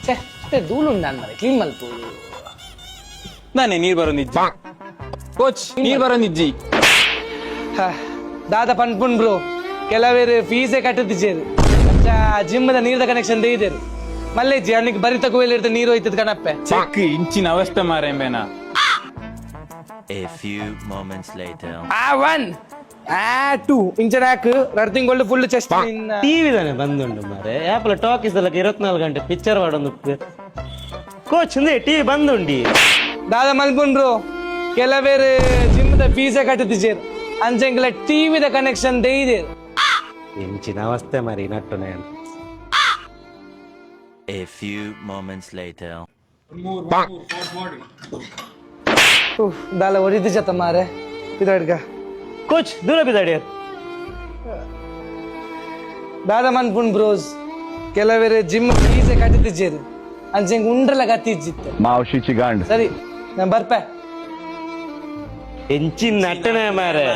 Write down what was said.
ಛೇ ಅಷ್ಟೇ ಧೂಳುಂಡು ಅನ್ಮರೆ ಕ್ಲೀನ್ ಮಲ್ಪೋದು ನಾನೇ ನೀರ್ ಬರೋ ನಿಜ್ಜಿ ಕೋಚ್ ನೀರ್ ಬರೋ ನಿಜ್ಜಿ ದಾದ ಪನ್ಪುನ್ ಬ್ರೋ ಕೆಲವೇರು ಫೀಸೇ ಕಟ್ಟುತ್ತಿದ್ದೇರು ಜಿಮ್ಮದ ನೀರದ ಕನೆಕ್ಷನ್ ತೆಗೆದೇರು ಮಲ್ಲೇಜಿ ಅವನಿಗೆ ಬರಿ ತಗೋಯಲ್ಲಿ ನೀರು ಹೋಯ್ತದ ಕಣಪ್ಪೆ ಚೆಕ್ ಇಂಚಿನ ಅವಸ್ಥೆ ಮಾರೇಂಬೇನ. A few moments later. One two ಇಂಚನಾಕ್ ರಡ್ತಿಂಗೊಳ್ಳು ಫುಲ್ ಚೆಸ್ಟ್ ಟಿವಿ ತಾನೆ ಬಂದುಂಡು ಮಾರೆ ಆಪಲ ಟಾಕೀಸ್ ಎಲ್ಲ 24 ಗಂಟೆ ಪಿಕ್ಚರ್ ಮಾಡೊಂದು ಕೋಚ್ ಅಂದ್ರೆ ಟಿವಿ ಬಂದುಂಡಿ ದಾದ ಮಲ್ಪುನ್ ಬ್ರೋ ಕೆಲವೇರು ಜಿಮ್ಮದ ಫೀಸೇ ಕಟ್ಟುತ್ತಿದ್ದೇರು ಅಂಚೆಂಗ್ಲ ಟಿವಿದ ಕನೆಕ್ಷನ್ ತೆಗೆದೇರು ಇಂಚಿನ ಅವಸ್ಥೆ ಮರಿ ನಟ್ಟುನೆ A few moments later. ದಾಲ ಹೊಡಿತು ಜತ ಮಾರೆ ಇದ್ರಡ್ಗ ಕೋಚ್ ದೂರ ಬಿದ್ದಾಡಿಯರ್ ದಾದ ಮನ್ಪುನ್ ಬ್ರೋಸ್ ಕೆಲವೇರು ಜಿಮ್ ಫೀಸೇ ಕಟ್ಟುತ್ತಿದ್ದೇರು ಅಂಚೆಂಗ್ ಉಂಡ್ರಲ್ಲ ಕತ್ತಿಜ್ಜಿತ್ತು ಮಾವಶಿಚಿ ಗಾಂಡ್ ಸರಿ ನಾನು ಬರ್ಪೆ ಎಂಚಿನ ನಟ್ಟನೆ ಮಾರೆ